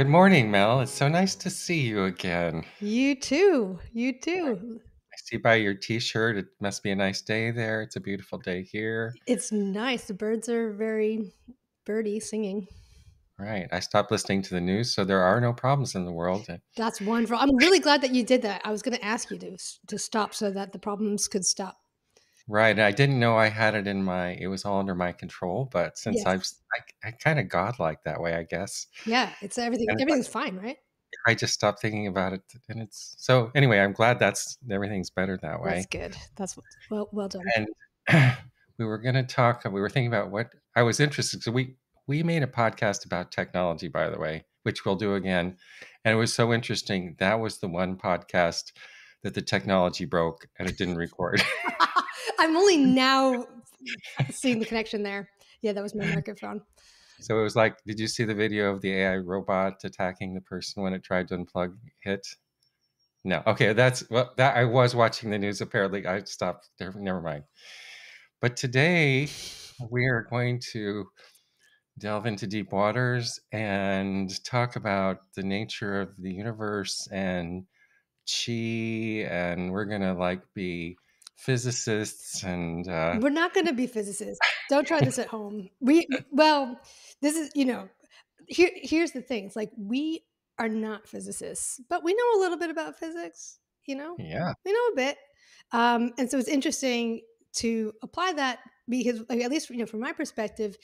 Good morning, Mel. It's so nice to see you again. You too. You too. I see by your t-shirt, it must be a nice day there. It's a beautiful day here. It's nice. The birds are very birdy singing. Right. I stopped listening to the news, so there are no problems in the world. That's wonderful. I'm really glad that you did that. I was going to ask you to stop so that the problems could stop. Right. And I didn't know I had it in my, it was all under my control, but since Yes. I kind of godlike that way, I guess. Yeah. It's everything. And if Everything's fine, right? I just stopped thinking about it, and it's so anyway, I'm glad everything's better that That's way. good. That's well done. And we were going to talk, we were thinking about what I was interested. So we made a podcast about technology, by the way, which we'll do again. And it was so interesting. That was the one podcast that the technology broke and it didn't record. I'm only now seeing the connection there. Yeah, that was my microphone. So it was like, did you see the video of the AI robot attacking the person when it tried to unplug it? No. Okay, that's well that I was watching the news. Apparently, I stopped there. Never mind. But today we are going to delve into deep waters and talk about the nature of the universe and chi, and we're gonna like be physicists and We're not going to be physicists. Don't try this at home. Well, this is, here's the thing. It's like we are not physicists, but we know a little bit about physics, yeah. we know a bit. And so it's interesting to apply that because, like, at least, from my perspective,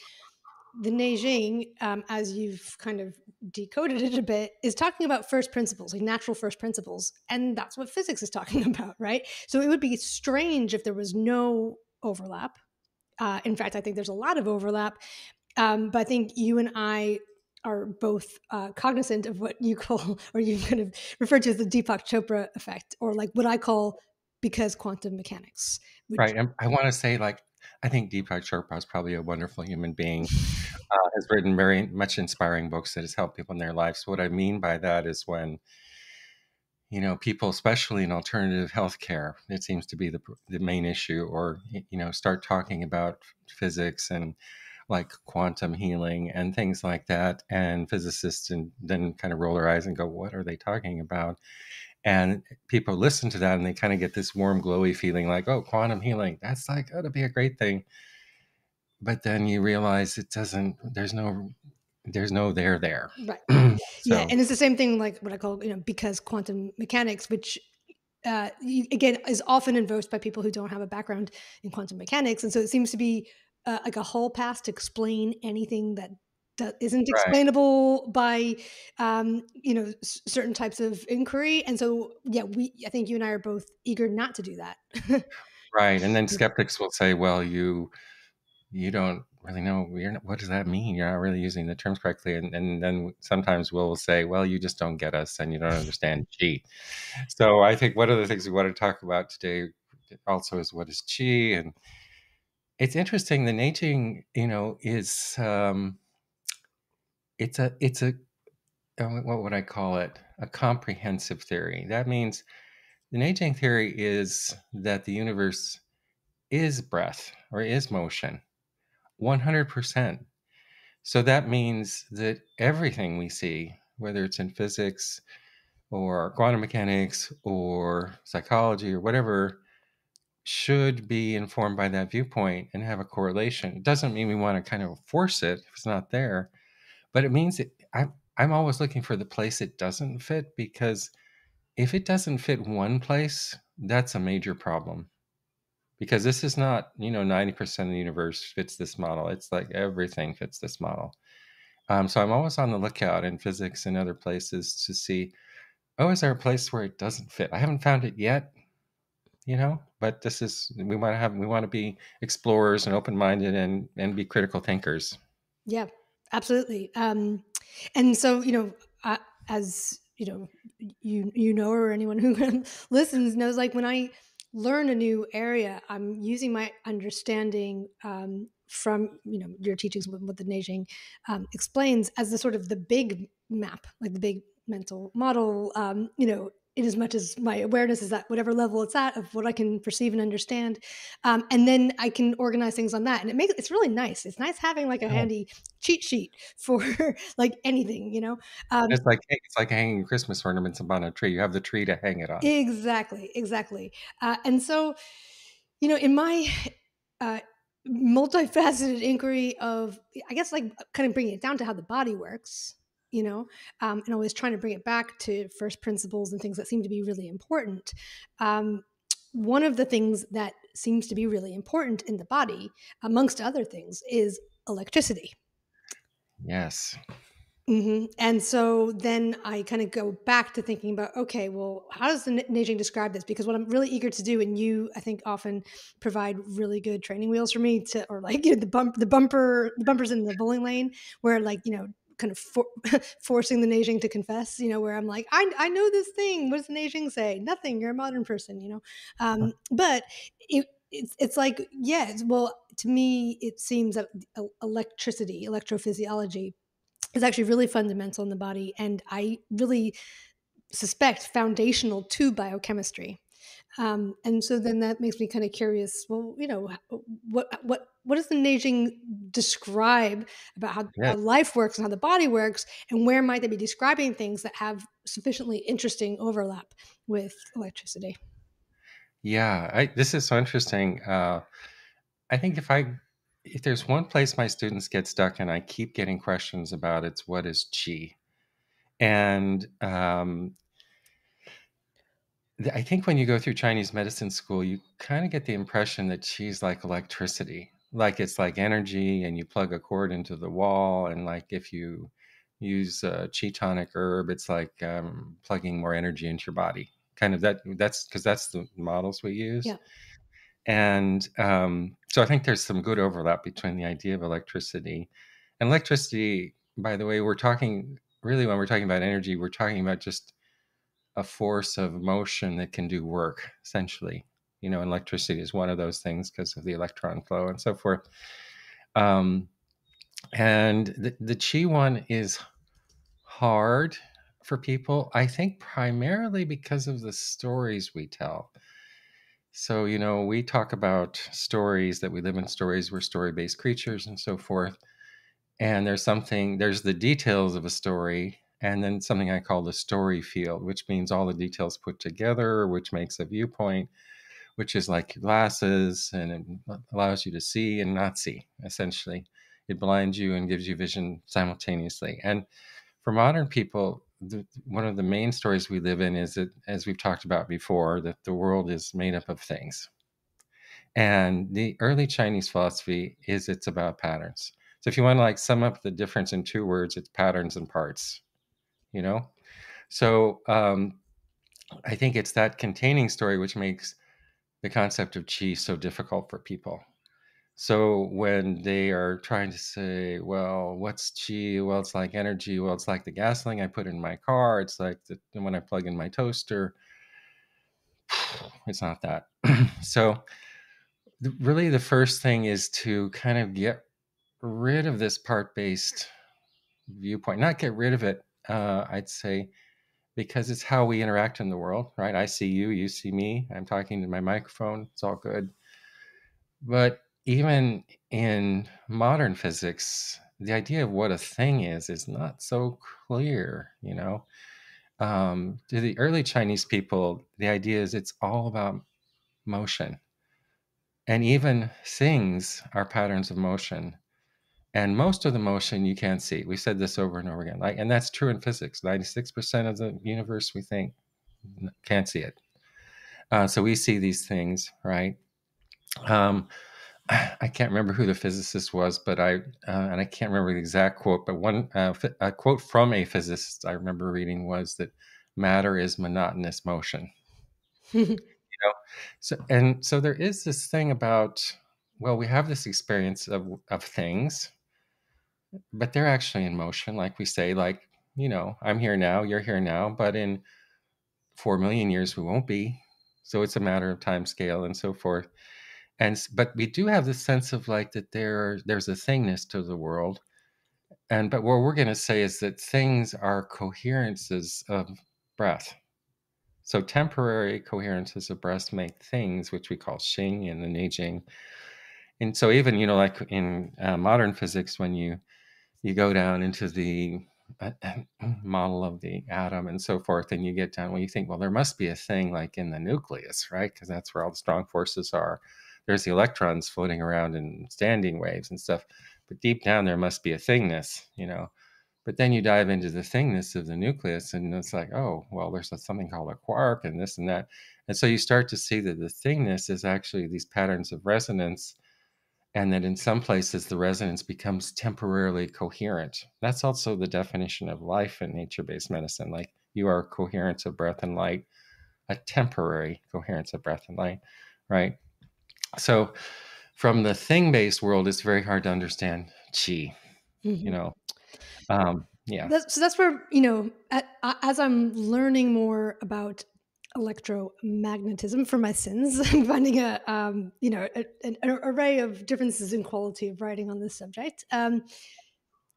the Neijing, as you've kind of decoded it a bit, is talking about first principles, like natural first principles. And that's what physics is talking about, right? So it would be strange if there was no overlap. In fact, I think there's a lot of overlap. But I think you and I are both cognizant of what you call, or you kind of refer to as the Deepak Chopra effect, or like what I call because quantum mechanics, which Right. And I want to say, like, I think Deepak Chopra is probably a wonderful human being. Has written very much inspiring books that has helped people in their lives. So what I mean by that is when people, especially in alternative healthcare, it seems to be the main issue, or start talking about physics and like quantum healing and things like that, and physicists and then kind of roll their eyes and go, "What are they talking about?" And people listen to that and they kind of get this warm, glowy feeling, like, "Oh, quantum healing, that's like ought to be a great thing." But then you realize it doesn't. There's no there. right. Yeah, So and it's the same thing like what I call, because quantum mechanics, which again is often invoked by people who don't have a background in quantum mechanics, and so it seems to be like a hall pass to explain anything that isn't right. explainable by certain types of inquiry. And so yeah, I think you and I are both eager not to do that. Right, and then skeptics will say, "Well, you don't really know. What does that mean? You're not really using the terms correctly." And then sometimes we'll say, "Well, you just don't get us, and you don't understand chi." So I think one of the things we want to talk about today also is what is chi, and it's interesting. The Neijing, is it's a what would I call it? A comprehensive theory. That means the Neijing theory is that the universe is breath or is motion 100%. So that means that everything we see, whether it's in physics or quantum mechanics or psychology or whatever, should be informed by that viewpoint and have a correlation. It doesn't mean we want to kind of force it if it's not there, but it means I'm always looking for the place it doesn't fit, because if it doesn't fit one place, that's a major problem. Because this is not, 90% of the universe fits this model. It's like everything fits this model. So I'm always on the lookout in physics and other places to see, oh, is there a place where it doesn't fit? I haven't found it yet, but this is, we want to be explorers and open-minded and be critical thinkers. Yeah, absolutely. And so, as or anyone who listens knows, like when I learn a new area, I'm using my understanding from your teachings, what the Neijing explains as the sort of the big map, like the big mental model. in as much as my awareness is at whatever level it's at of what I can perceive and understand. And then I can organize things on that. And it's really nice. It's nice having like a Yeah. handy cheat sheet for like anything, you know? Um, It's like hanging Christmas ornaments upon a tree. You have the tree to hang it on. exactly, exactly. And so, in my uh, multifaceted inquiry of, I guess, like kind of bringing it down to how the body works, and always trying to bring it back to first principles and things that seem to be really important. Um, One of the things that seems to be really important in the body, amongst other things, is electricity. Yes. And so then I kind of go back to thinking about, okay, well, how does the Neijing describe this? Because what I'm really eager to do, and you, I think, often provide really good training wheels for me to, or like the bumpers in the bowling lane, where like kind of forcing the Neijing to confess, where I'm like, I know this thing. What does the Neijing say? Nothing. You're a modern person, But it's like, yeah, well, to me, it seems that electricity, electrophysiology is actually really fundamental in the body, and I really suspect foundational to biochemistry. And so then that makes me kind of curious. Well, what does the Neijing describe about how Yes. life works and how the body works, and where might they be describing things that have sufficiently interesting overlap with electricity? Yeah. This is so interesting. I think if there's one place my students get stuck and I keep getting questions about, it's what is chi? And I think when you go through Chinese medicine school, you kind of get the impression that chi is like electricity, like it's like energy, and you plug a cord into the wall, and like if you use a chi tonic herb, it's like plugging more energy into your body. Kind of that's because that's the models we use. Yeah. And so I think there's some good overlap between the idea of electricity and electricity. By the way, we're talking really when we're talking about energy, we're talking about just a force of motion that can do work, essentially. Electricity is one of those things because of the electron flow and so forth. Um, and the chi one is hard for people, I think, primarily because of the stories we tell. So, we talk about stories, that we live in stories, we're story based creatures and so forth. And there's the details of a story, and then something I call the story field, which means all the details put together, which makes a viewpoint, which is like glasses, and it allows you to see and not see, essentially. It blinds you and gives you vision simultaneously. And for modern people, one of the main stories we live in is that, as we've talked about before, that the world is made up of things. And the early Chinese philosophy is it's about patterns. So if you want to like sum up the difference in two words, it's patterns and parts, you know? So I think it's that containing story which makes the concept of chi so difficult for people. So when they are trying to say, well, what's chi? Well, it's like energy. Well, it's like the gasoline I put in my car. It's like when I plug in my toaster. It's not that. So really the first thing is to kind of get rid of this part based viewpoint, not get rid of it, I'd say, because it's how we interact in the world, right? I see you, you see me, I'm talking to my microphone, it's all good. But even in modern physics, the idea of what a thing is not so clear. To the early Chinese people, the idea is it's all about motion. And even things are patterns of motion. And most of the motion you can't see. We said this over and over again. And that's true in physics. 96% of the universe we think can't see it. So we see these things, right? Um, I can't remember who the physicist was, but and I can't remember the exact quote, but a quote from a physicist I remember reading was that matter is monotonous motion. You know? So there is this thing about, well, we have this experience of things, but they're actually in motion, like we say, like, I'm here now, you're here now, but in 4 million years we won't be. So it's a matter of time scale and so forth. But we do have this sense of like that there's a thingness to the world. But what we're going to say is that things are coherences of breath. So temporary coherences of breath make things which we call Xing in the Neijing. And so even, like in modern physics, when you go down into the uh, model of the atom and so forth, and you get down, well, you think, well, there must be a thing like in the nucleus, right? Because that's where all the strong forces are. There's the electrons floating around in standing waves and stuff. But deep down, there must be a thingness. But then you dive into the thingness of the nucleus, and it's like, oh, well, there's something called a quark and this and that. And so you start to see that the thingness is actually these patterns of resonance, and that in some places the resonance becomes temporarily coherent. That's also the definition of life in nature-based medicine. Like you are a coherence of breath and light, a temporary coherence of breath and light, right? So from the thing-based world, it's very hard to understand chi, you Mhm. know. Yeah, That's where, as I'm learning more about electromagnetism for my sins, I'm finding an array of differences in quality of writing on this subject.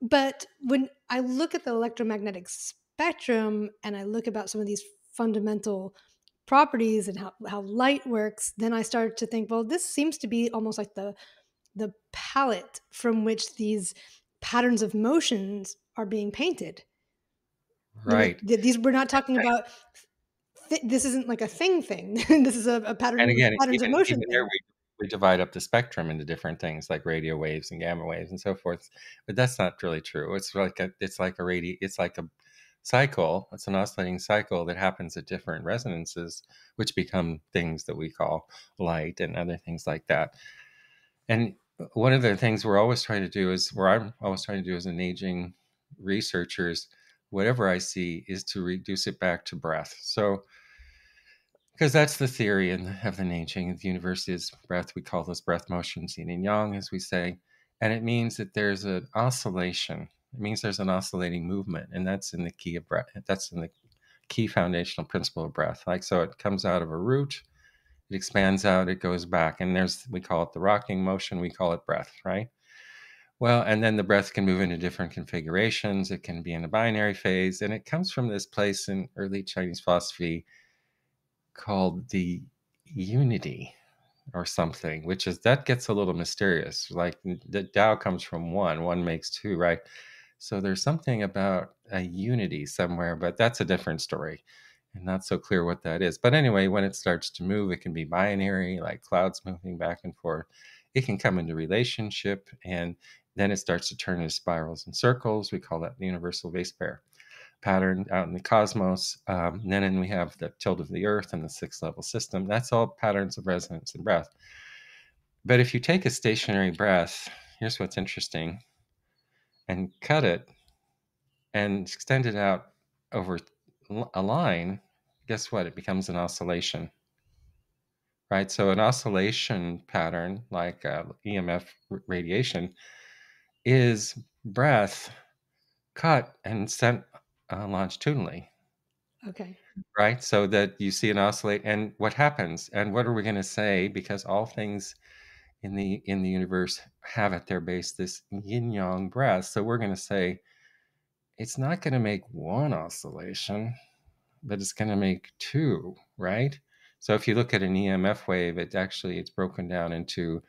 But when I look at the electromagnetic spectrum and I look about some of these fundamental properties and how light works, then I start to think, well, this seems to be almost like the palette from which these patterns of motions are being painted. right. These we're not talking about. This isn't like a thing. This is a And pattern again, patterns of even motion there, thing. we divide up the spectrum into different things like radio waves and gamma waves and so forth. But that's not really true. It's like a cycle. It's an oscillating cycle that happens at different resonances, which become things that we call light and other things like that. And one of the things we're always trying to do is, where I'm always trying to do as an aging researchers, whatever I see is to reduce it back to breath. So because that's the theory of the Neijing. The universe is breath. We call those breath motions, yin and yang, as we say. And it means that there's an oscillation. It means there's an oscillating movement. And that's in the key of breath. That's in the key foundational principle of breath. Like, so it comes out of a root, it expands out, it goes back. And we call it the rocking motion. We call it breath, right? Well, and then the breath can move into different configurations. It can be in a binary phase. And it comes from this place in early Chinese philosophy called the unity or something, which is that gets a little mysterious. Like the Tao comes from one makes two, right? So there's something about a unity somewhere, but that's a different story and not so clear what that is. But anyway, when it starts to move, it can be binary, like clouds moving back and forth. It can come into relationship, and then it starts to turn into spirals and circles. We call that the universal base pair pattern out in the cosmos. Then we have the tilt of the earth and the sixth level system. That's all patterns of resonance and breath. But if you take a stationary breath, here's what's interesting, and cut it and extend it out over a line, guess what? It becomes an oscillation, right? So an oscillation pattern, like EMF radiation, is breath cut and sent longitudinally. Okay. Right? So that you see an oscillate, and what happens? And what are we going to say? Because all things in the universe have at their base this yin yang breath. So we're going to say it's not going to make one oscillation, but it's going to make two, right? So if you look at an EMF wave, it's broken down into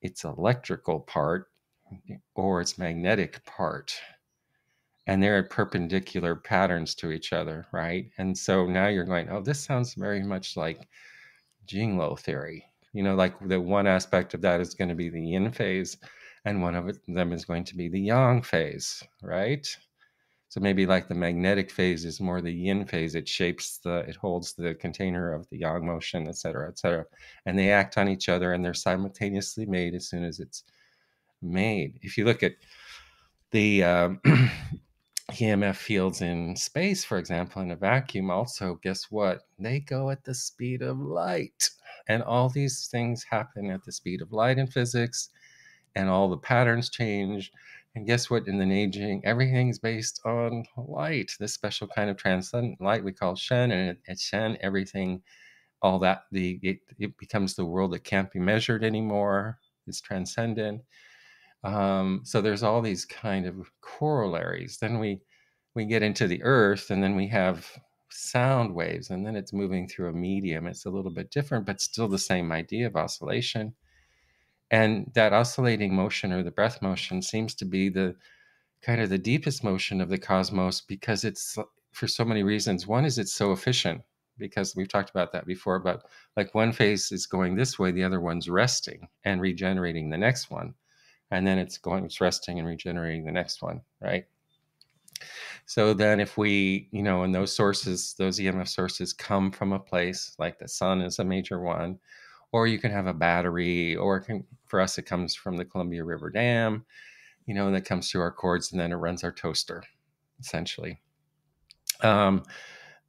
its electrical part or its magnetic part. And they're at perpendicular patterns to each other, right? And so now you're going, oh, this sounds very much like Jinglo theory. Like the one aspect of that is going to be the yin phase, and one of them is going to be the yang phase, right? So maybe like the magnetic phase is more the yin phase. It holds the container of the yang motion, et cetera, et cetera. And they act on each other, and they're simultaneously made as soon as it's made. If you look at the EMF fields in space, for example, in a vacuum, also, guess what? They go at the speed of light. And all these things happen at the speed of light in physics, and all the patterns change. And guess what? In the Neijing, everything's based on light, this special kind of transcendent light we call Shen. And at Shen, everything, all that, it becomes the world that can't be measured anymore. It's transcendent. So there's all these kind of corollaries. Then we get into the earth, and then we have sound waves, and then it's moving through a medium. It's a little bit different, but still the same idea of oscillation. And that oscillating motion or the breath motion seems to be the kind of the deepest motion of the cosmos because it's for so many reasons. One is it's so efficient because we've talked about that before, but like one phase is going this way, the other one's resting and regenerating the next one. And then it's resting and regenerating the next one, right? So then if we, and those sources, those EMF sources come from a place like the sun is a major one, or you can have a battery, or for us, it comes from the Columbia River Dam, that comes through our cords and then it runs our toaster, essentially. Um,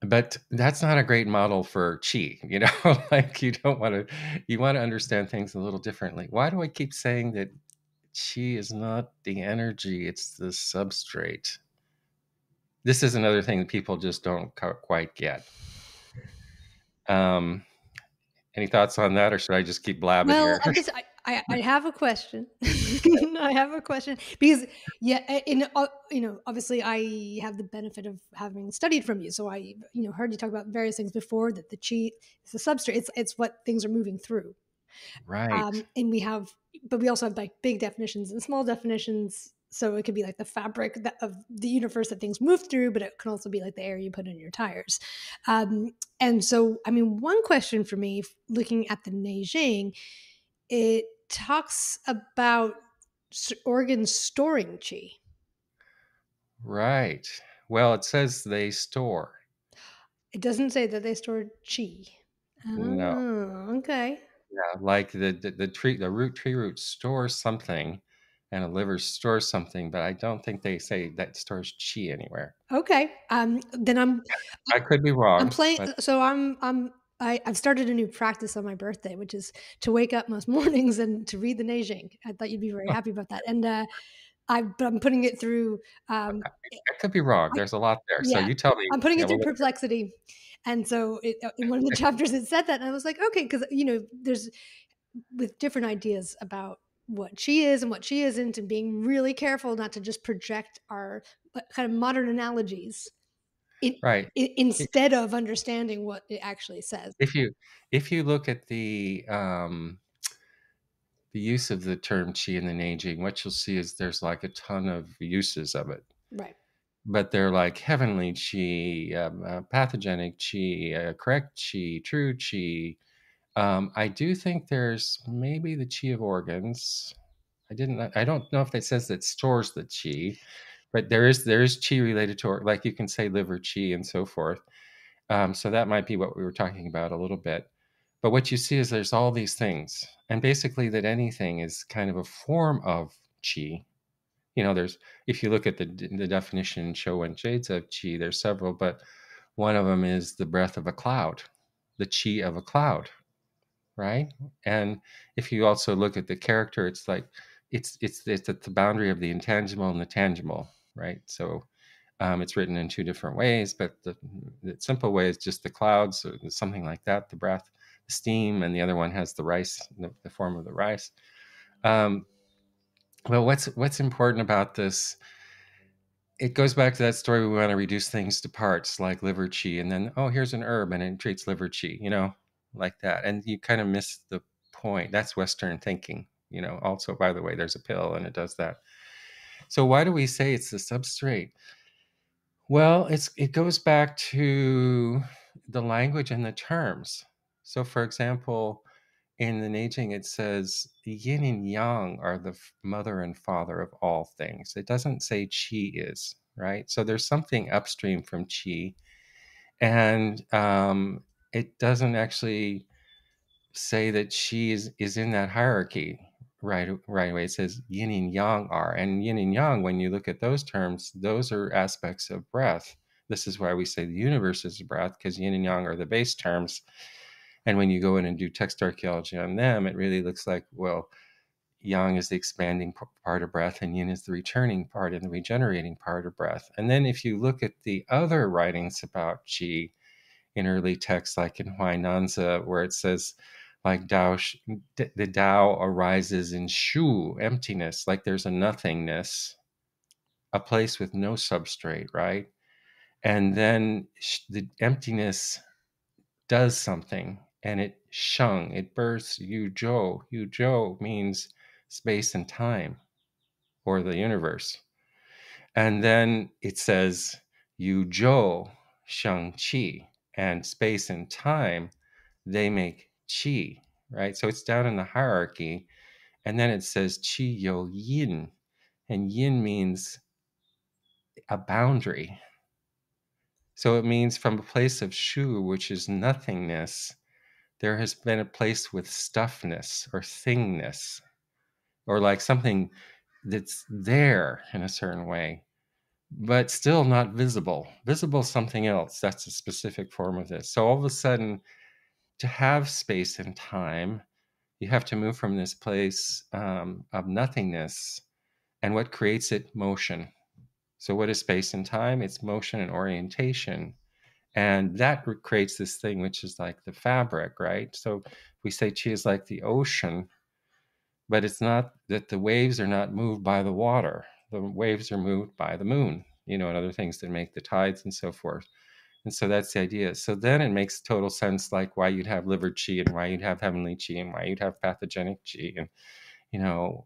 but that's not a great model for chi, like you want to understand things a little differently. Why do I keep saying that chi is not the energy, it's the substrate? This is another thing that people just don't quite get. Um, any thoughts on that, or should I just keep blabbing Well, here? I have a question. I have a question because yeah, obviously I have the benefit of having studied from you, so I heard you talk about various things before that the chi is the substrate. It's what things are moving through. Right, And but we also have like big definitions and small definitions. So it could be like the fabric of the universe that things move through, but it can also be like the air you put in your tires. And so, I mean, one question for me, looking at the Neijing, it talks about organs storing chi. right. Well, it says they store. It doesn't say that they store chi. No, Oh, okay. yeah, like the root tree root stores something, and a liver stores something, but I don't think they say that stores chi anywhere. Okay. Then I could be I'm wrong, playing. but So I've started a new practice on my birthday, which is to wake up most mornings and to read the Neijing. I thought you'd be very happy about that. And I'm putting it through. Um, I could be wrong. I, There's a lot there, so yeah, you tell me. I'm putting Yeah, it through well, perplexity. And so in one of the chapters it said that, and I was like, okay, because there's with different ideas about what she is and what she isn't, and being really careful not to just project our kind of modern analogies in, right. instead of understanding what it actually says. If you look at the use of the term chi in the Neijing, what you'll see is there's like a ton of uses of it, Right. but they're like heavenly chi, pathogenic chi, correct chi, true chi. I do think there's maybe the chi of organs. I don't know if it says that stores the chi, but there is chi related to like you can say liver chi and so forth. So that might be what we were talking about a little bit. But what you see is there's all these things, and basically that anything is kind of a form of chi. There's if you look at the definition in Show and Shades of Chi, there's several, but one of them is the breath of a cloud, the chi of a cloud, right? And if you also look at the character, it's like it's at the boundary of the intangible and the tangible, right? So it's written in two different ways, but the simple way is just the clouds, or something like that, the breath, the steam, and the other one has the rice, the form of the rice. Um, well, what's important about this? It goes back to that story. We want to reduce things to parts, like liver chi, and then here's an herb, and it treats liver chi, like that, and you kind of miss the point. That's Western thinking. Also, by the way, there's a pill, and it does that. So why do we say it's the substrate? Well, it goes back to the language and the terms. So, for example, in the Neijing, it says yin and yang are the mother and father of all things. It doesn't say qi is, right? So there's something upstream from qi, and it doesn't actually say that she is in that hierarchy right away. It says yin and yang are, and yin and yang, when you look at those terms, those are aspects of breath. This is why we say the universe is a breath, because yin and yang are the base terms. And when you go in and do text archaeology on them, it really looks like, well, yang is the expanding part of breath, and yin is the returning part and the regenerating part of breath. And then if you look at the other writings about qi in early texts, like in Huainanzi, where it says, like the Tao arises in shu, emptiness, like there's a nothingness, a place with no substrate, right? And then the emptiness does something, and it shung, it bursts yu zhou. Yu zhou means space and time, or the universe. And then it says yu zhou sheng qi, and space and time, they make qi, right? So it's down in the hierarchy. And then it says qi you yin, and yin means a boundary. So it means from a place of shu, which is nothingness, there has been a place with stuffness or thingness, or like something that's there in a certain way, but still not visible. Visible is something else. That's a specific form of this. So all of a sudden, to have space and time, you have to move from this place of nothingness, and what creates it? Motion. So what is space and time? It's motion and orientation. And that creates this thing which is like the fabric, right? So we say chi is like the ocean, but it's not that the waves are not moved by the water. The waves are moved by the moon, and other things that make the tides and so forth. And so that's the idea. So then it makes total sense, like why you'd have liver chi and why you'd have heavenly chi and why you'd have pathogenic chi and,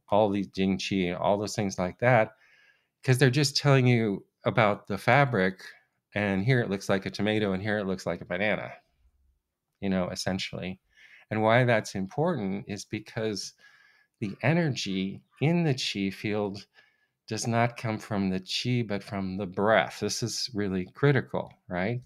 all these jing chi and all those things like that, because they're just telling you about the fabric. And here it looks like a tomato and here it looks like a banana, essentially. And why that's important is because the energy in the chi field does not come from the chi, but from the breath. This is really critical, right?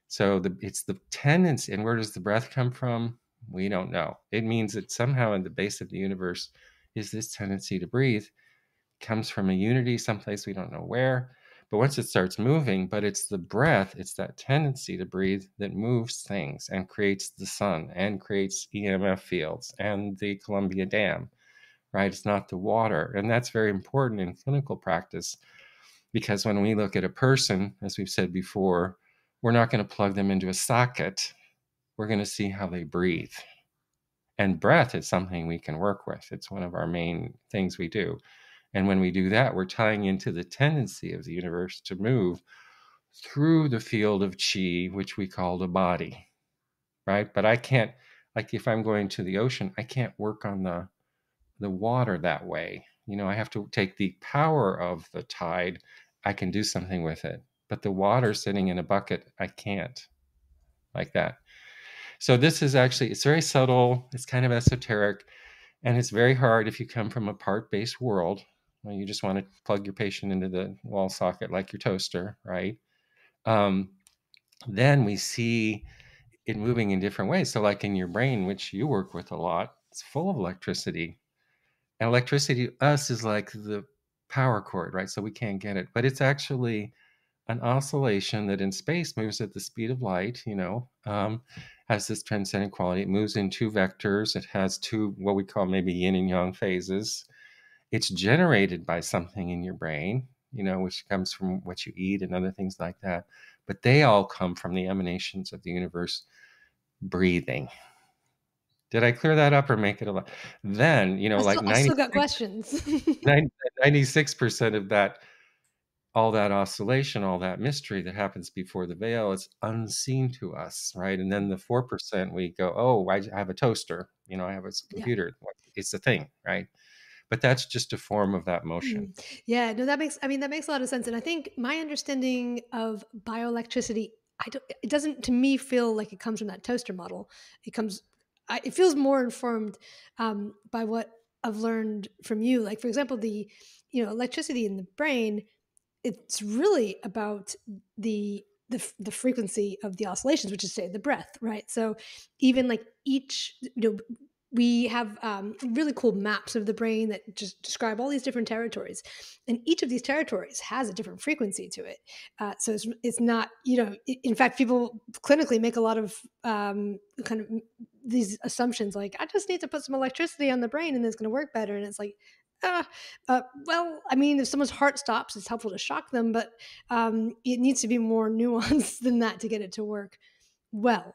So it's the tendency. And where does the breath come from? We don't know. It means that somehow in the base of the universe is this tendency to breathe. It comes from a unity someplace, we don't know where. But once it starts moving, but it's the breath, it's that tendency to breathe that moves things and creates the sun and creates EMF fields and the Columbia Dam, right? It's not the water. And that's very important in clinical practice, because when we look at a person, as we've said before, we're not going to plug them into a socket. We're going to see how they breathe. And breath is something we can work with. It's one of our main things we do. And when we do that, we're tying into the tendency of the universe to move through the field of chi, which we call the body, right? But I can't, like if I'm going to the ocean, I can't work on the water that way. I have to take the power of the tide. I can do something with it. But the water sitting in a bucket, I can't, like that. So this is actually, it's very subtle. It's kind of esoteric. And it's very hard if you come from a part-based world. Well, you just want to plug your patient into the wall socket like your toaster, right? Um, then we see it moving in different ways. So like in your brain, which you work with a lot, it's full of electricity. And electricity to us is like the power cord, right? So we can't get it. But it's actually an oscillation that in space moves at the speed of light, has this transcendent quality. It moves in two vectors. It has two, what we call maybe yin and yang phases. It's generated by something in your brain, which comes from what you eat and other things like that. But they all come from the emanations of the universe breathing. Did I clear that up or make it a lot? Then, like I still got questions. 96% of that, all that oscillation, all that mystery that happens before the veil is unseen to us, right? And then the 4% we go, oh, I have a toaster, I have a Yeah. computer. It's a thing, right? But that's just a form of that motion. Yeah, no, that makes a lot of sense. And I think my understanding of bioelectricity, it doesn't to me feel like it comes from that toaster model. It feels more informed by what I've learned from you. Like, for example, electricity in the brain, it's really about the frequency of the oscillations, which is say the breath, right? So even like we have really cool maps of the brain that just describe all these different territories, and each of these territories has a different frequency to it. So it's not, in fact, people clinically make a lot of kind of these assumptions like, I just need to put some electricity on the brain and it's going to work better. And it's like, uh, well, I mean, if someone's heart stops, it's helpful to shock them, but it needs to be more nuanced than that to get it to work well.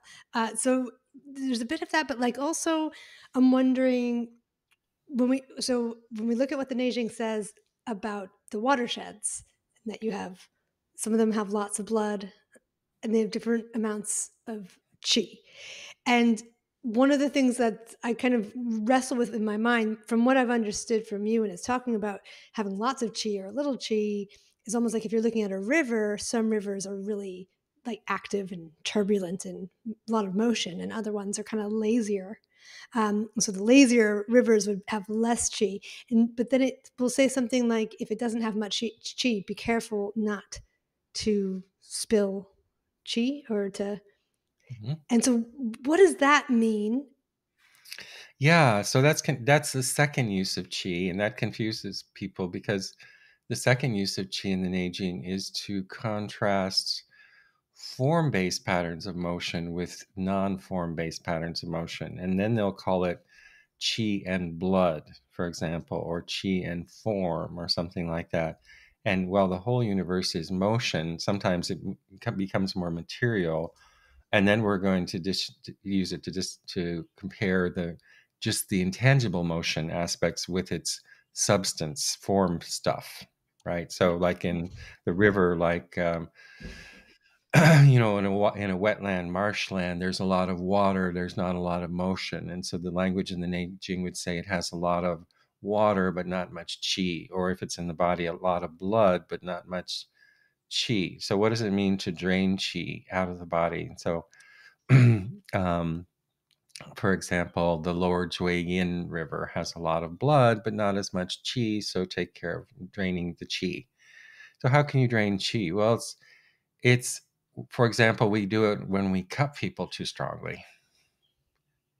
So there's a bit of that, but like also, I'm wondering when we look at what the Neijing says about the watersheds that you have Some of them have lots of blood, and they have different amounts of chi. And one of the things that I kind of wrestle with in my mind, from what I've understood from you, and it's talking about having lots of chi or a little chi, is almost like if you're looking at a river, some rivers are really like active and turbulent and a lot of motion, and other ones are kind of lazier. So the lazier rivers would have less chi, and but then it will say something like, if it doesn't have much chi, be careful not to spill chi or to. Mhm. And so, what does that mean? Yeah, so that's the second use of qi, and that confuses people because the second use of qi in the Neijing is to contrast form-based patterns of motion with non-form-based patterns of motion, and then they'll call it qi and blood, for example, or qi and form, or something like that. And while the whole universe is motion, sometimes it becomes more material, and then we're going to just use it to just to compare the just the intangible motion aspects with its substance form stuff, right? So like in the river, like in a wetland marshland, there's a lot of water, there's not a lot of motion, and so the language in the Neijing would say it has a lot of water but not much chi, or if it's in the body, a lot of blood but not much chi. So what does it mean to drain chi out of the body? So um, for example, the lower Yin River has a lot of blood, but not as much qi, so take care of draining the qi. So how can you drain qi? Well, it's for example, we do it when we cut people too strongly,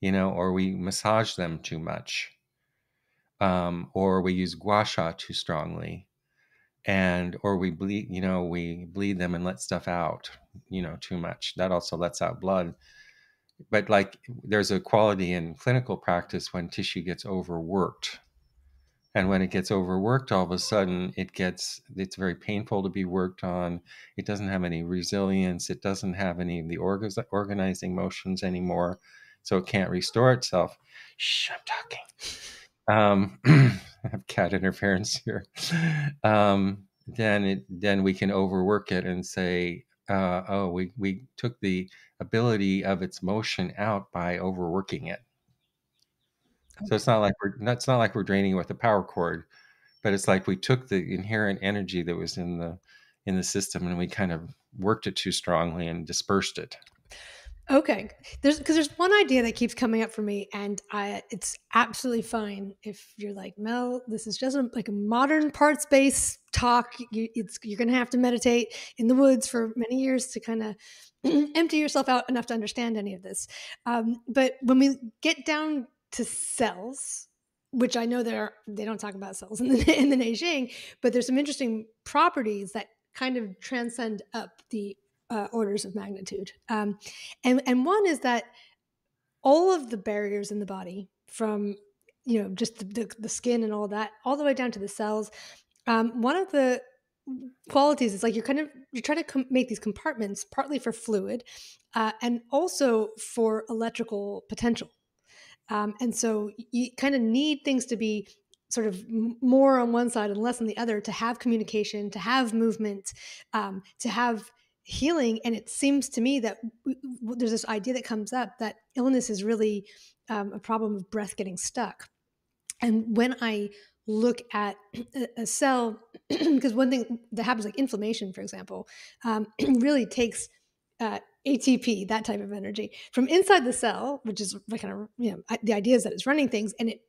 or we massage them too much, or we use gua sha too strongly, and or we bleed them and let stuff out, too much. That also lets out blood. But like there's a quality in clinical practice when tissue gets overworked. And when it gets overworked, all of a sudden it's very painful to be worked on. It doesn't have any resilience. It doesn't have any of the organizing motions anymore. So it can't restore itself. Shh, I'm talking. I have cat interference here. Then we can overwork it and say, oh, we took the ability of its motion out by overworking it. So it's not like we're draining it with a power cord, but it's like we took the inherent energy that was in the system and we kind of worked it too strongly and dispersed it. Okay, there's one idea that keeps coming up for me, and it's absolutely fine if you're like, Mel, this is just like a modern parts based talk. You're gonna have to meditate in the woods for many years to kind of empty yourself out enough to understand any of this. But when we get down to cells, which I know they don't talk about cells in the in the Neijing, but there's some interesting properties that kind of transcend up the orders of magnitude. And one is that all of the barriers in the body, from just the skin and all that, all the way down to the cells. One of the qualities is like you're trying to make these compartments partly for fluid, and also for electrical potential. And so you kind of need things to be sort of more on one side and less on the other to have communication, to have movement, to have healing. And it seems to me that there's this idea that comes up that illness is really a problem of breath getting stuck. And when I look at a cell, because one thing that happens, like inflammation, for example, really takes ATP, that type of energy, from inside the cell, which is like kind of, the idea is that it's running things, and it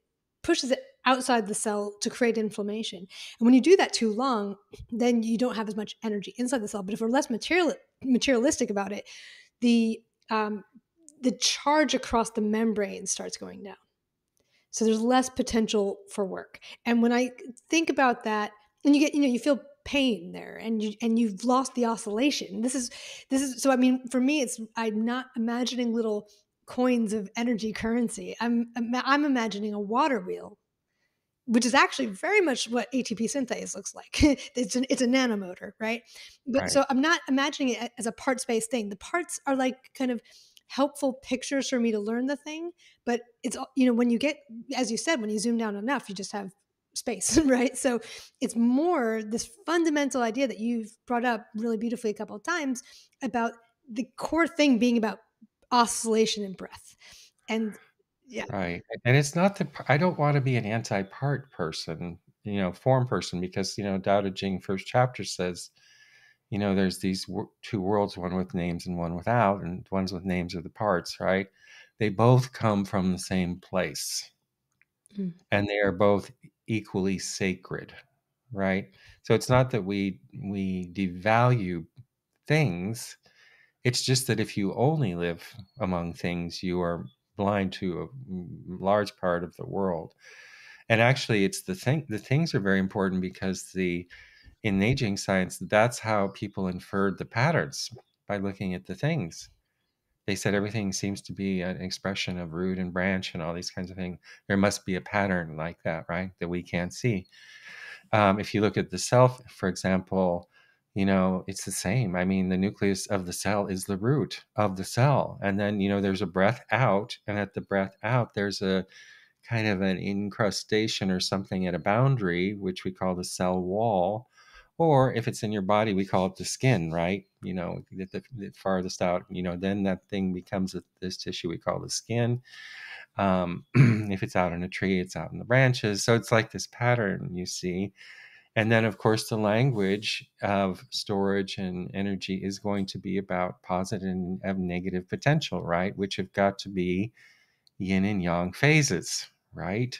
pushes it outside the cell to create inflammation. And when you do that too long, then you don't have as much energy inside the cell. But if we're less materialistic about it, the um, the charge across the membrane starts going down. So there's less potential for work. And when I think about that, and you feel pain there, and you've lost the oscillation. This is so. I mean, for me, I'm not imagining little coins of energy currency. I'm imagining a water wheel, which is actually very much what ATP synthase looks like. It's a nanomotor, right? But Right. so I'm not imagining it as a parts based thing. The parts are like kind of helpful pictures for me to learn the thing. But it's when you get, as you said, when you zoom down enough, you just have space, right? So it's more this fundamental idea that you've brought up really beautifully a couple of times about the core thing being about oscillation and breath. And yeah. Right. And it's not that I don't want to be an anti-part person, form person, because, Tao Te Ching first chapter says, there's these two worlds, one with names and one without, and ones with names are the parts, right? They both come from the same place, Mm, and they are both equally sacred, right? So it's not that we devalue things. It's just that if you only live among things, you are blind to a large part of the world. And actually, it's the things are very important because in Neijing science, that's how people inferred the patterns by looking at the things. They said everything seems to be an expression of root and branch and all these kinds of things. There must be a pattern like that, right? That we can't see. If you look at the cell, for example, it's the same. I mean, the nucleus of the cell is the root of the cell. And then, there's a breath out. And at the breath out, there's a kind of an incrustation or something at a boundary, which we call the cell wall. Or if it's in your body, we call it the skin, right? The farthest out, then that thing becomes this tissue we call the skin. If it's out in a tree, it's out in the branches. So it's like this pattern you see. And then, of course, the language of storage and energy is going to be about positive and negative potential, right? Which have got to be yin and yang phases, right?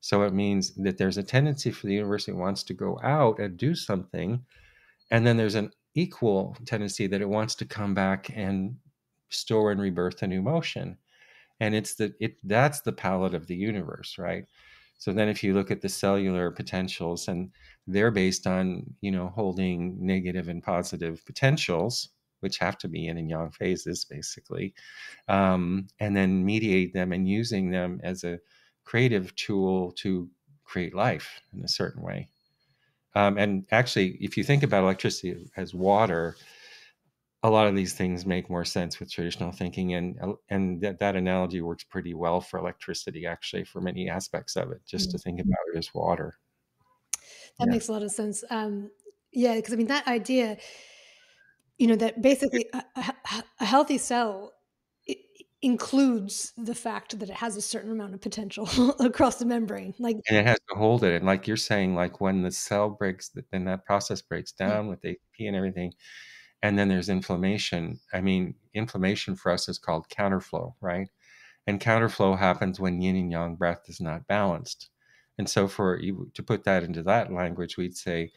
So it means that there's a tendency for the universe that wants to go out and do something. And then there's an equal tendency that it wants to come back and store and rebirth a new motion. And that's the palette of the universe, right? So then if you look at the cellular potentials, and they're based on holding negative and positive potentials, which have to be yin and yang phases basically, and then mediate them and using them as a creative tool to create life in a certain way. And actually, if you think about electricity as water, a lot of these things make more sense with traditional thinking, and that analogy works pretty well for electricity, actually, for many aspects of it, just to mm. think about it as water. That Yeah. makes a lot of sense. Yeah, because I mean that idea, that basically a healthy cell includes the fact that it has a certain amount of potential across the membrane. Like, And it has to hold it. And like you're saying, like when the cell breaks, then that process breaks mm, down with ATP and everything. And then there's inflammation. I mean, inflammation for us is called counterflow, right? And counterflow happens when yin and yang breath is not balanced. And so, for you to put that into that language, we'd say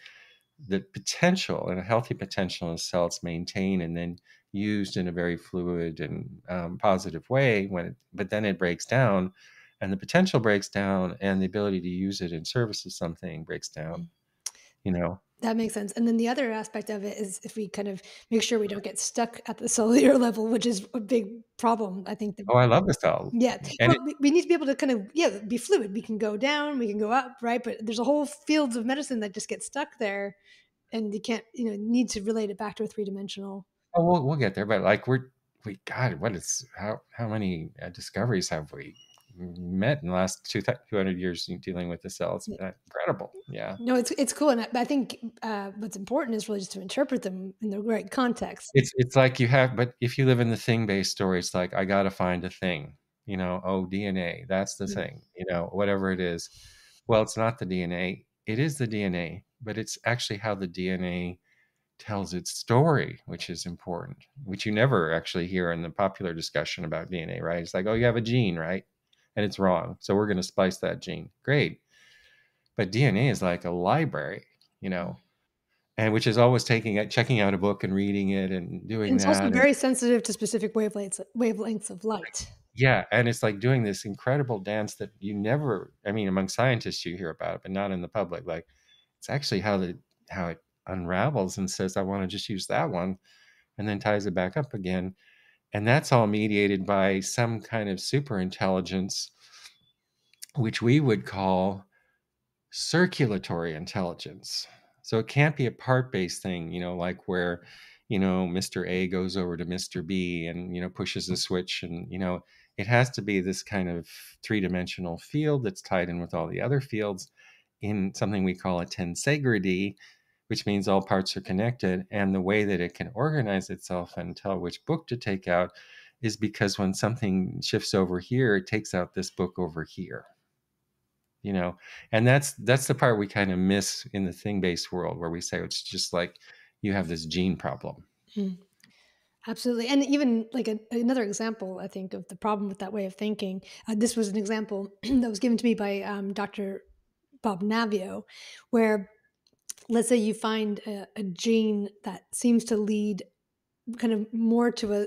the potential and a healthy potential in cells maintained and then used in a very fluid and positive way but then it breaks down, and the potential breaks down, and the ability to use it in service of something breaks down. mm. You know, That makes sense. And then the other aspect of it is if we kind of make sure we don't get stuck at the cellular level, which is a big problem. I think that, oh, I love the cell, yeah, and well, we need to be able to kind of, yeah, be fluid. We can go down, we can go up, right? But there's a whole fields of medicine that just get stuck there, and you can't, need to relate it back to a three-dimensional. oh, we'll get there. But like we God, what is how many discoveries have we met in the last 200 years dealing with the cells? Incredible, yeah. No, it's cool, and I think, what's important is really just to interpret them in the right context. It's like you have, but if you live in the thing-based story, it's like, I gotta find a thing, oh, DNA, that's the Mm, thing, whatever it is. Well, it's not the DNA. It is the DNA, but it's actually how the DNA tells its story, which is important, which you never actually hear in the popular discussion about DNA, right? It's like, oh, you have a gene, right? And it's wrong. So we're gonna splice that gene. Great. But DNA is like a library, you mm. know, and which is always checking out a book and reading it and And doing it's also that. very sensitive to specific wavelengths of light. Yeah, and it's like doing this incredible dance that you never, I mean, among scientists you hear about it, but not in the public. Like, it's actually how it unravels and says, I want to just use that one, and then ties it back up again. And that's all mediated by some kind of super intelligence, which we would call circulatory intelligence. So it can't be a part-based thing, like where, Mr. A goes over to Mr. B and, pushes a switch, and, it has to be this kind of three-dimensional field that's tied in with all the other fields. in something we call a tensegrity, which means all parts are connected. And the way that it can organize itself and tell which book to take out is because when something shifts over here, it takes out this book over here. You know, and that's the part we kind of miss in the thing-based world, where we say it's just like you have this gene problem. Mm. Absolutely. And even like another example, I think, of the problem with that way of thinking. This was an example that was given to me by Dr. Bob Navio, where let's say you find a gene that seems to lead kind of more to a,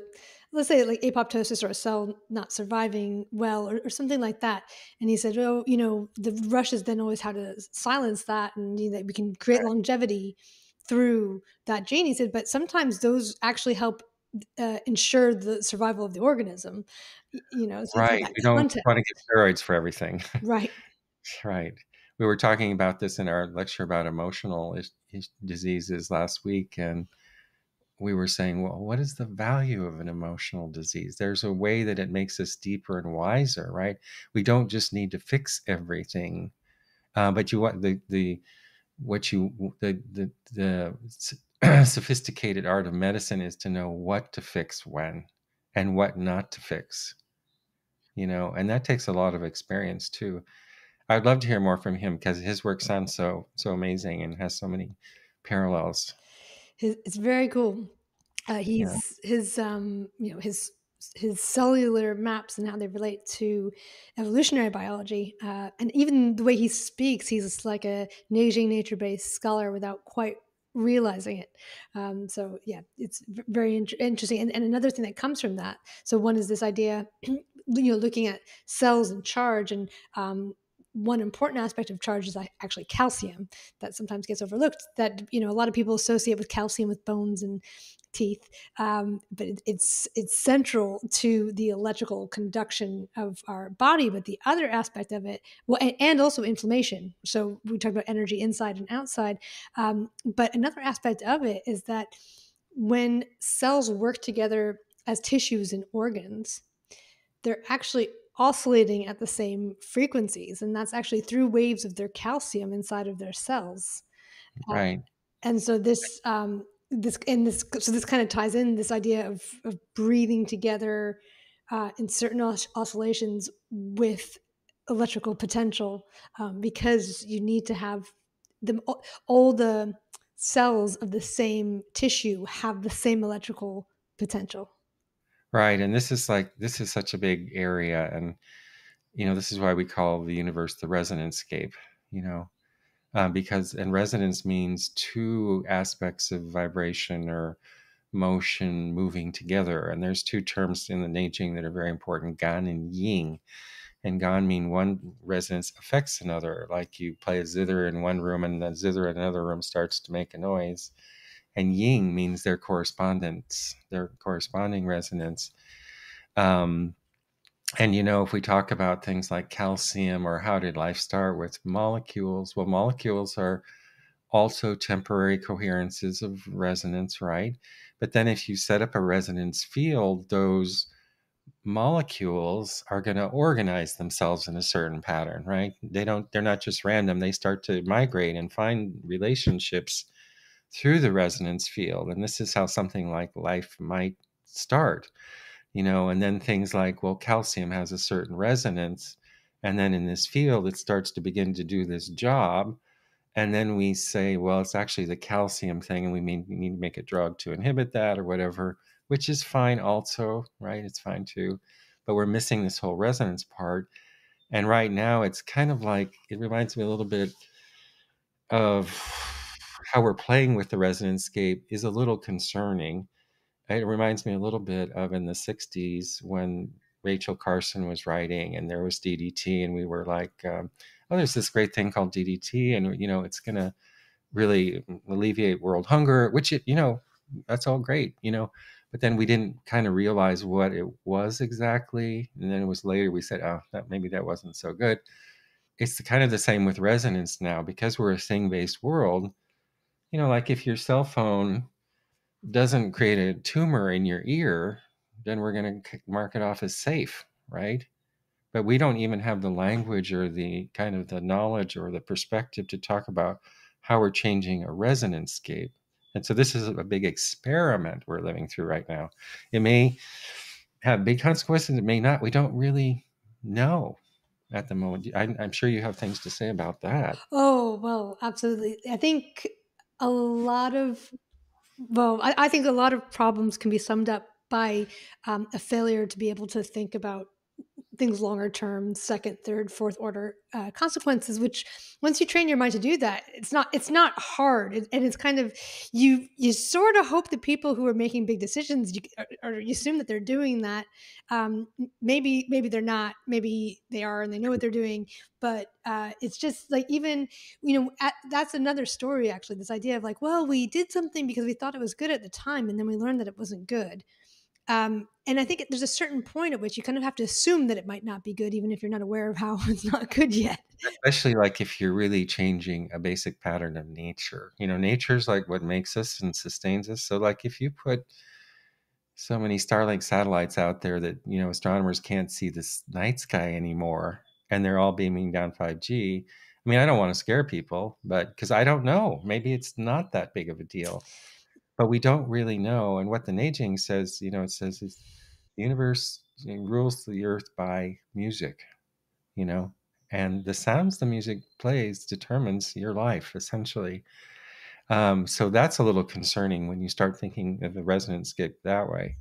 let's say like apoptosis or a cell not surviving well, or something like that. And he said, oh, the rush is then always how to silence that, and we can create longevity through that gene. He said, but sometimes those actually help ensure the survival of the organism. So it's like Right. that We don't context. want to give steroids for everything. Right. Right. We were talking about this in our lecture about emotional diseases last week, and we were saying, well, what is the value of an emotional disease? There's a way that it makes us deeper and wiser, right? We don't just need to fix everything, but you want the what you the sophisticated art of medicine is to know what to fix when and what not to fix, and that takes a lot of experience too. I'd love to hear more from him because his work sounds so amazing and has so many parallels. It's very cool. Yeah. He's his cellular maps and how they relate to evolutionary biology, and even the way he speaks, he's like a Neijing nature-based scholar without quite realizing it. So yeah, it's very interesting. And another thing that comes from that. So one is this idea, looking at cells and charge, and one important aspect of charge is actually calcium that sometimes gets overlooked. That a lot of people associate with calcium with bones and teeth, but it's central to the electrical conduction of our body. But the other aspect of it, well, and also inflammation. So we talk about energy inside and outside, but another aspect of it is that when cells work together as tissues and organs, they're actually oscillating at the same frequencies, and that's actually through waves of their calcium inside of their cells. Uh, Right. and so this kind of ties in this idea of breathing together in certain oscillations with electrical potential, because you need to have them all the cells of the same tissue have the same electrical potential. Right. And this is such a big area. And, this is why we call the universe the resonance scape, you know, because, and resonance means two aspects of vibration or motion moving together. And there's two terms in the Neijing that are very important, gan and ying. And gan mean one resonance affects another, like you play a zither in one room and the zither in another room starts to make a noise. And ying means their correspondence, their corresponding resonance. Um, and if we talk about things like calcium or how did life start with molecules, well, molecules are also temporary coherences of resonance, right? But then if you set up a resonance field, those molecules are going to organize themselves in a certain pattern, right? They're not just random. They start to migrate and find relationships through the resonance field. And this is how something like life might start, and then things like, well, calcium has a certain resonance. And then in this field, it starts to begin to do this job. And then we say, well, it's actually the calcium thing, and we need to make a drug to inhibit that or whatever, which is fine also, right? It's fine too. But we're missing this whole resonance part. And right now, it's kind of like, it reminds me a little bit of how we're playing with the resonance scape is a little concerning. It reminds me a little bit of in the 60s when Rachel Carson was writing and there was DDT, and we were like, oh, there's this great thing called DDT, and, it's going to really alleviate world hunger, which that's all great, but then we didn't kind of realize what it was exactly. And then it was later we said, oh, maybe that wasn't so good. It's kind of the same with resonance now because we're a thing-based world. Like if your cell phone doesn't create a tumor in your ear, then we're going to mark it off as safe, right? but we don't even have the language or the kind of the knowledge or the perspective to talk about how we're changing a resonance scape. And so this is a big experiment we're living through right now. It may have big consequences, it may not. We don't really know at the moment. I'm sure you have things to say about that. Oh, well, absolutely. I think a lot of I think a lot of problems can be summed up by a failure to be able to think about things longer term, second, third, fourth order consequences. Which once you train your mind to do that, it's not hard, and it's kind of you sort of hope the people who are making big decisions, or you assume that they're doing that. Maybe they're not. Maybe they are, and they know what they're doing. But it's just like, even that's another story, actually. This idea of like, well, we did something because we thought it was good at the time, and then we learned that it wasn't good. And I think there's a certain point at which you kind of have to assume that it might not be good, even if you're not aware of how it's not good yet. Especially like if you're really changing a basic pattern of nature. Nature's like what makes us and sustains us. So like if you put so many Starlink satellites out there that, astronomers can't see this night sky anymore, and they're all beaming down 5G. I mean, I don't want to scare people, but because I don't know, maybe it's not that big of a deal, but we don't really know. And what the Neijing says, it says is the universe rules the earth by music, you know, and the sounds the music plays determines your life essentially. So that's a little concerning when you start thinking of the resonance skip that way.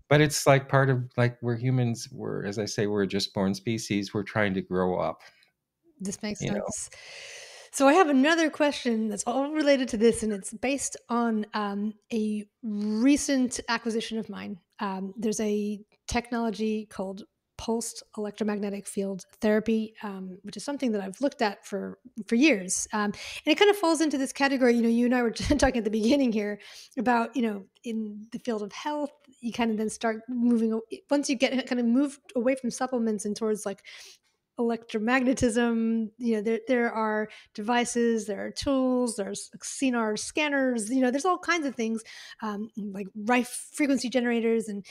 But it's like part of like we're humans. We're, as I say, we're a just born species. We're trying to grow up. This makes You know, sense. So I have another question that's all related to this, and it's based on a recent acquisition of mine. There's a technology called pulsed electromagnetic field therapy, which is something that I've looked at for years, and it kind of falls into this category. You and I were talking at the beginning here about, in the field of health, you kind of then start moving, once you get kind of moved away from supplements and towards like electromagnetism. There are devices, there are tools, there's CNR scanners, there's all kinds of things, like rife frequency generators, and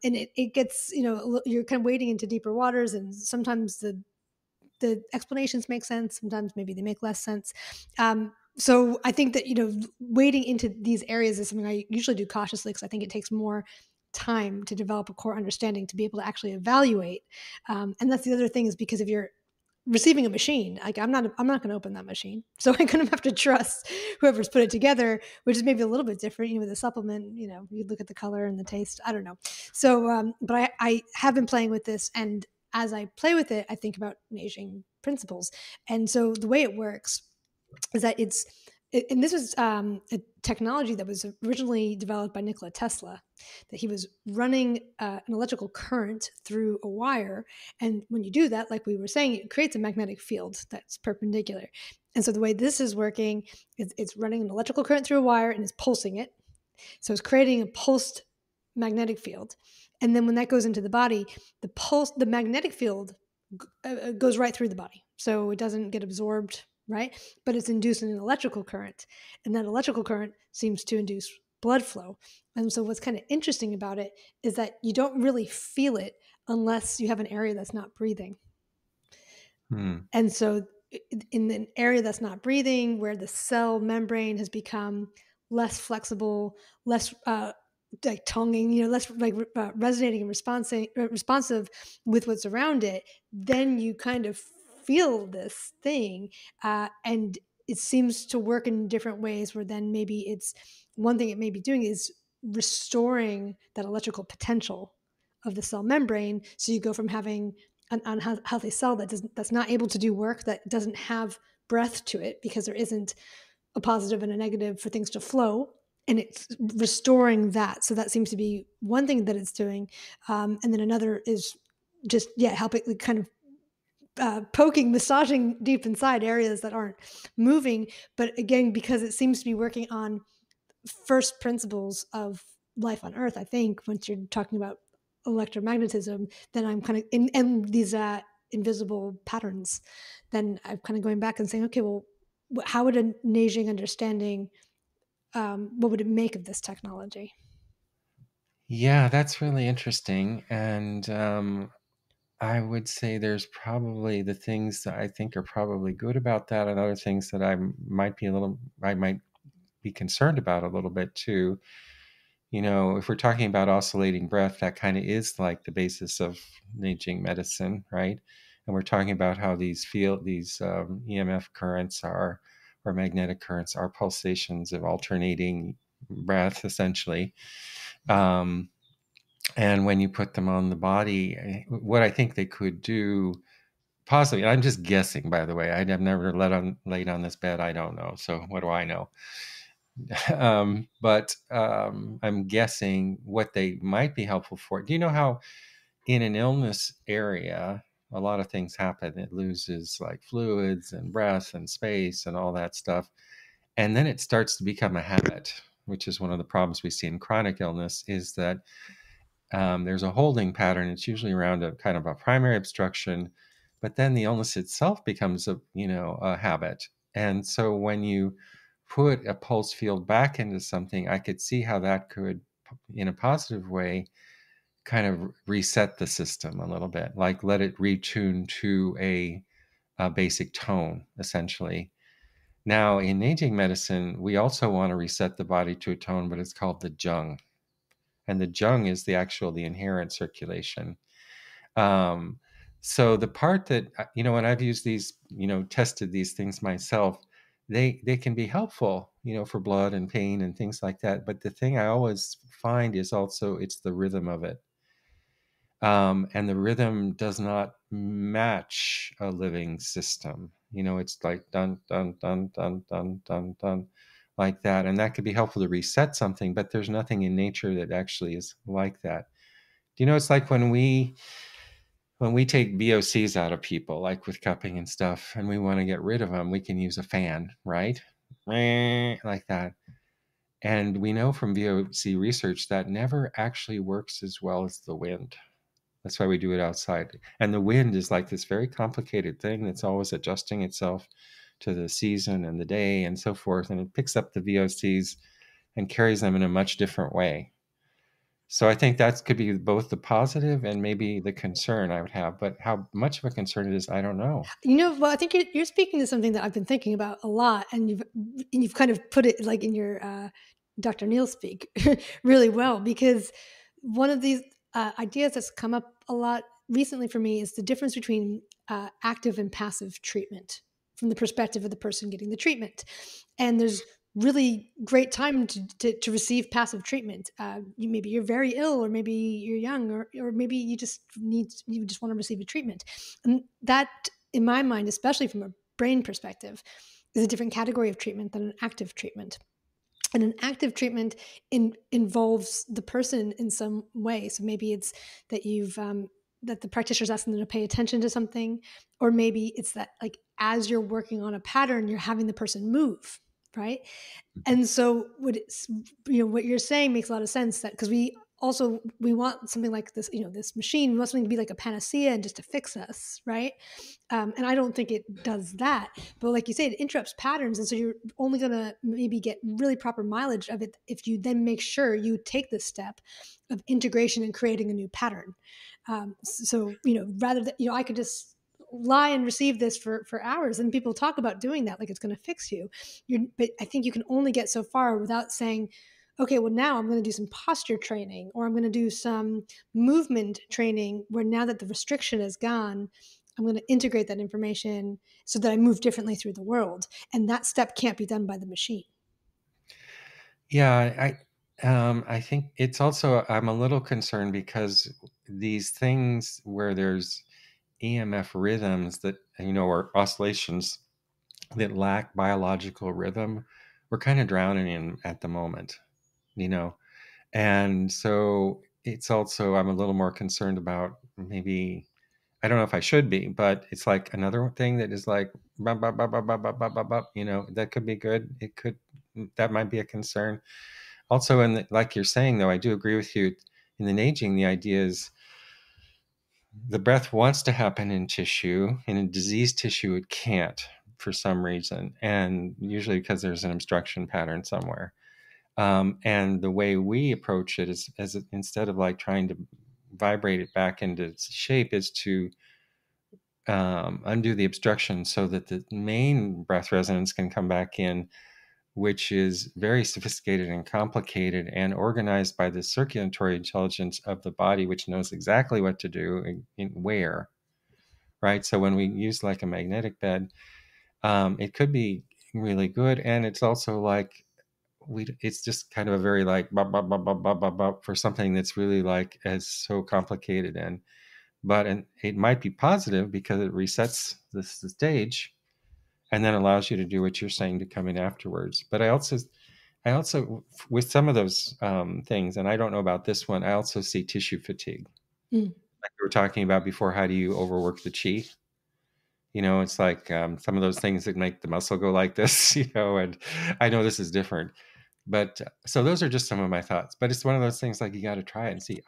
it gets, you're kind of wading into deeper waters, and sometimes the explanations make sense, sometimes maybe they make less sense. So I think that, wading into these areas is something I usually do cautiously, because I think it takes more time to develop a core understanding to be able to actually evaluate. And that's the other thing, is because if you're receiving a machine, like I'm not going to open that machine, so I kind of have to trust whoever's put it together, which is maybe a little bit different. With a supplement, you look at the color and the taste. I don't know. So, but I have been playing with this, and as I play with it, I think about Neijing principles. And so the way it works is that and this was a technology that was originally developed by Nikola Tesla, that he was running an electrical current through a wire. And when you do that, like we were saying, it creates a magnetic field that's perpendicular. And so the way this is working is it's running an electrical current through a wire and it's pulsing it. So it's creating a pulsed magnetic field. And then when that goes into the body, the magnetic field goes right through the body. So it doesn't get absorbed, right? But it's inducing an electrical current. And that electrical current seems to induce blood flow. And so what's kind of interesting about it is that you don't really feel it unless you have an area that's not breathing. hmm. And so in an area that's not breathing, where the cell membrane has become less flexible, less like tonguing, less like resonating and responsive with what's around it, then you kind of feel this thing. And it seems to work in different ways, where then maybe it's one thing it may be doing is restoring that electrical potential of the cell membrane. So you go from having an unhealthy cell that's not able to do work, that doesn't have breath to it because there isn't a positive and a negative for things to flow, and it's restoring that. So that seems to be one thing that it's doing. And then another is just, yeah, helping, like, kind of poking, massaging deep inside areas that aren't moving. But again, because it seems to be working on first principles of life on Earth, I think once you're talking about electromagnetism, then I'm kind of in these invisible patterns. Then I'm kind of going back and saying, okay, well, how would a Neijing understanding, what would it make of this technology? Yeah, that's really interesting. And I would say there's probably the things that I think are probably good about that, and other things that I might be concerned about a little bit too. If we're talking about oscillating breath, that kind of is like the basis of Neijing medicine, right? And we're talking about how these EMF currents are, or magnetic currents are pulsations of alternating breath, essentially. Um, and when you put them on the body, what I think they could do, possibly, I'm just guessing, by the way. I've never laid on this bed. I don't know. So what do I know? But I'm guessing what they might be helpful for. Do you know how in an illness area, a lot of things happen? It loses like fluids and breath and space and all that stuff. And then it starts to become a habit, which is one of the problems we see in chronic illness, is that there's a holding pattern. It's usually around a kind of a primary obstruction, but then the illness itself becomes a habit. And so when you put a pulse field back into something, I could see how that could, in a positive way, kind of reset the system a little bit, like let it retune to a basic tone, essentially. Now, in aging medicine, we also want to reset the body to a tone, but it's called the jung. And the jung is the inherent circulation. Um, so the part that, when I've used these, tested these things myself, they can be helpful, for blood and pain and things like that. But the thing I always find is also it's the rhythm of it. And the rhythm does not match a living system. It's like dun, dun, dun, dun, dun, dun, dun, like that. And that could be helpful to reset something, but there's nothing in nature that actually is like that. It's like when we take VOCs out of people, like with cupping and stuff, and we want to get rid of them, we can use a fan, right? Like that. And we know from VOC research that never actually works as well as the wind. That's why we do it outside. And the wind is like this very complicated thing that's always adjusting itself to the season and the day and so forth. And it picks up the VOCs and carries them in a much different way. So I think that could be both the positive and maybe the concern I would have. But how much of a concern it is, I don't know. Well, I think you're speaking to something that I've been thinking about a lot, and you've kind of put it like in your Dr. Neil speak really well, because one of these ideas that's come up a lot recently for me is the difference between active and passive treatment from the perspective of the person getting the treatment. And there's really great time to receive passive treatment. Maybe you're very ill, or maybe you're young, or maybe you just want to receive a treatment. And that, in my mind, especially from a brain perspective, is a different category of treatment than an active treatment. And an active treatment involves the person in some way. So maybe it's that that the practitioner's asking them to pay attention to something, or maybe it's that, like, as you're working on a pattern, you're having the person move, right? And so what you're saying makes a lot of sense, that because we want something like this, this machine, we want something to be like a panacea and just to fix us, right? And I don't think it does that. But like you say, it interrupts patterns. And so you're only going to maybe get really proper mileage of it if you then make sure you take this step of integration and creating a new pattern. So, rather than, I could just lie and receive this for hours, and people talk about doing that like it's going to fix you. But I think you can only get so far without saying, okay, well, now I'm going to do some posture training, or I'm going to do some movement training, where now that the restriction is gone, I'm going to integrate that information so that I move differently through the world. And that step can't be done by the machine. Yeah, I think it's also, I'm a little concerned because these things where there's EMF rhythms that, or oscillations that lack biological rhythm, we're kind of drowning in at the moment, you know. And so it's also, I'm a little more concerned about, maybe, I don't know if I should be, but it's like another thing that is like, bop, bop, bop, bop, bop, bop, bop, bop, bop, that could be good. That might be a concern. Also, like you're saying, though, I do agree with you. In the Neijing, the idea is the breath wants to happen in tissue. In diseased tissue, it can't for some reason, and usually because there's an obstruction pattern somewhere. And the way we approach it is, as instead of like trying to vibrate it back into its shape is to undo the obstruction so that the main breath resonance can come back in, which is very sophisticated and complicated and organized by the circulatory intelligence of the body, which knows exactly what to do and where, right? So when we use like a magnetic bed, it could be really good. And it's also like, it's just kind of a very like bop, bop, bop, bop, bop, bop, bop for something that's really like as so complicated. And it might be positive because it resets the stage and then allows you to do what you're saying to come in afterwards. But I also, with some of those things, and I don't know about this one, I also see tissue fatigue. Mm. Like we were talking about before, how do you overwork the chi? It's like some of those things that make the muscle go like this, and I know this is different. But so those are just some of my thoughts. But it's one of those things like you got to try it and see.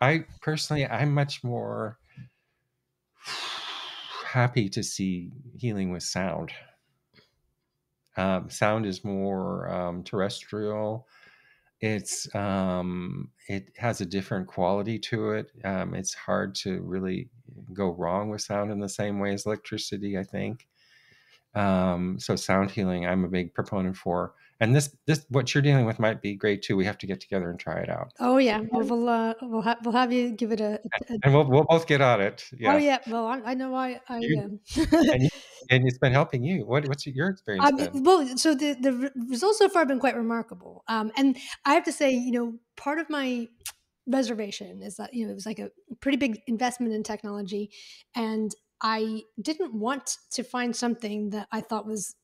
I personally, I'm much more happy to see healing with sound. Sound is more terrestrial. It has a different quality to it. It's hard to really go wrong with sound in the same way as electricity, I think. So sound healing, I'm a big proponent for. And this what you're dealing with might be great too. We have to get together and try it out, Oh, yeah. Well, we'll have you give it a and we'll both get on it. Oh, Yeah, yeah. Well, I know I you, am. and you, and it's been helping you. What's your experience been? Well, so the results so far have been quite remarkable. And I have to say, part of my reservation is that, it was like a pretty big investment in technology, and I didn't want to find something that I thought was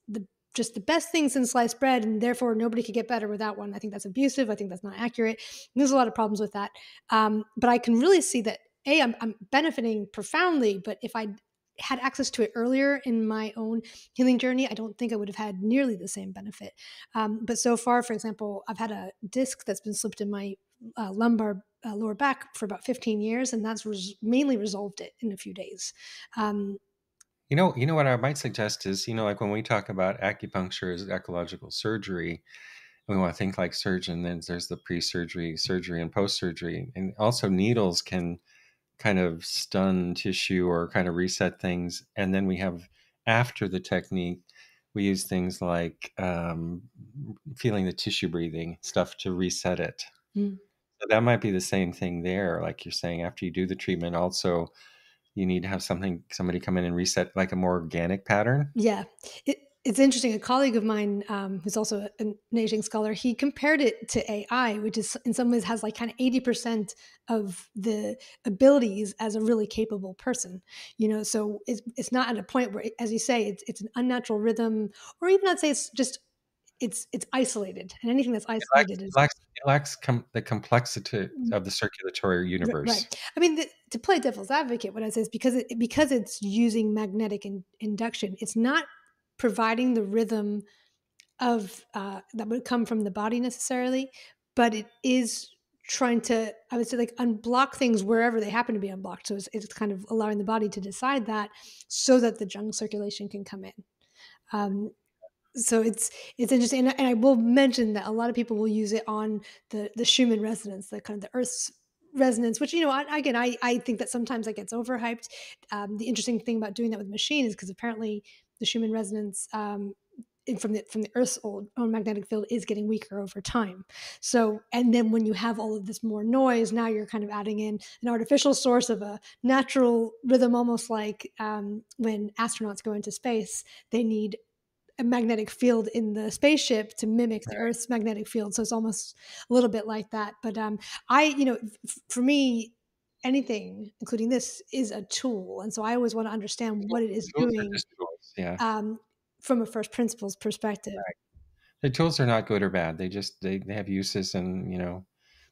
just the best thing since sliced bread, and therefore nobody could get better without one. I think that's abusive. I think that's not accurate. And there's a lot of problems with that. But I can really see that I'm benefiting profoundly, but if I had access to it earlier in my own healing journey, I don't think I would have had nearly the same benefit. But so far, for example, I've had a disc that's been slipped in my lumbar lower back for about 15 years, and that's mainly resolved it in a few days. Um, You know what I might suggest is, like when we talk about acupuncture as ecological surgery, we want to think like surgeon. Then there's the pre-surgery, surgery, and post-surgery, and also needles can kind of stun tissue or kind of reset things. And then we have after the technique, we use things like feeling the tissue breathing stuff to reset it. mm, So that might be the same thing there. Like you're saying, after you do the treatment, also you need to have somebody come in and reset like a more organic pattern. yeah, it's interesting. A colleague of mine, who's also a Neijing scholar, he compared it to AI, which is in some ways has like kind of 80% of the abilities as a really capable person. So it's not at a point where, as you say, it's an unnatural rhythm, or even I'd say it's just it's isolated, and anything that's It lacks, isolated it is lacks, it lacks the complexity of the circulatory right. universe. I mean, to play devil's advocate, what I say is because it's using magnetic induction, it's not providing the rhythm of that would come from the body necessarily, but it is trying to, I would say, like unblock things wherever they happen to be unblocked. So it's kind of allowing the body to decide that, so that the junk circulation can come in. Um, so it's interesting, and I will mention that a lot of people will use it on the Schumann resonance, the kind of the Earth's resonance, which again I think that sometimes that gets overhyped. The interesting thing about doing that with machine is because apparently the Schumann resonance from the Earth's own magnetic field is getting weaker over time. So, and then when you have all of this more noise, now you're kind of adding in an artificial source of a natural rhythm, almost like when astronauts go into space, they need a magnetic field in the spaceship to mimic the Earth's magnetic field. So it's almost a little bit like that. But for me, anything, including this, is a tool, and so I always want to understand what it is Tools are doing just tools. Yeah. um, from a first principles perspective. Right. The tools are not good or bad. They have uses and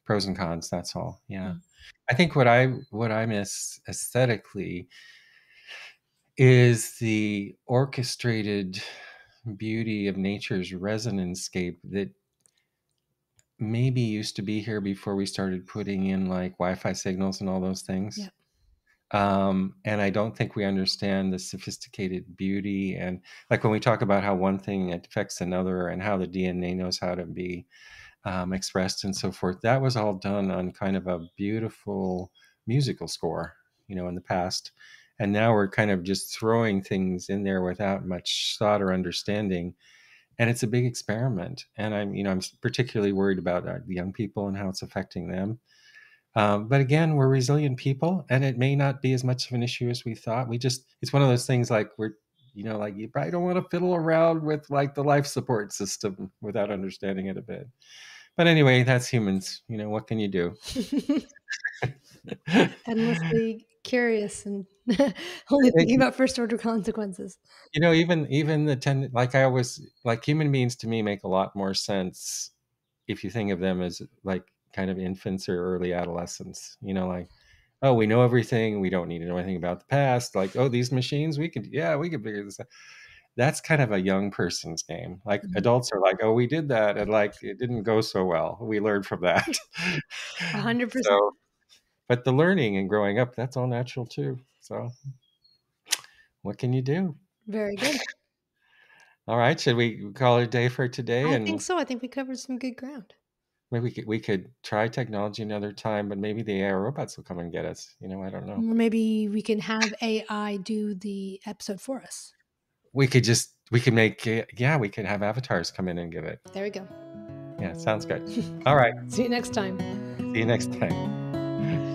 pros and cons. That's all. Yeah. Mm. I think what I miss aesthetically is the orchestrated beauty of nature's resonance scape that maybe used to be here before we started putting in like Wi-Fi signals and all those things. Yeah. And I don't think we understand the sophisticated beauty and like when we talk about how one thing affects another and how the DNA knows how to be expressed and so forth. That was all done on kind of a beautiful musical score, in the past. And now we're kind of just throwing things in there without much thought or understanding. And it's a big experiment. And I'm particularly worried about the young people and how it's affecting them. But again, we're resilient people, and it may not be as much of an issue as we thought. It's one of those things like like you probably don't want to fiddle around with like the life support system without understanding it a bit. But anyway, that's humans. What can you do? Endlessly curious and only thinking about first order consequences. Even like I always like human beings to me make a lot more sense if you think of them as like kind of infants or early adolescents. Like, oh, we know everything. We don't need to know anything about the past. Like, oh, these machines, we could figure this out. That's kind of a young person's game. Like Mhm. adults are like, oh, we did that, and like it didn't go so well. We learned from that. 100%. So, but the learning and growing up, that's all natural too. So, what can you do? Very good. All right, should we call it a day for today? I think And so. I think we covered some good ground. maybe we could try technology another time, but maybe the AI robots will come and get us. I don't know. Or maybe we can have AI do the episode for us. We could make yeah, we could have avatars come in and give it. There we go. Yeah, sounds good. All right. See you next time. See you next time.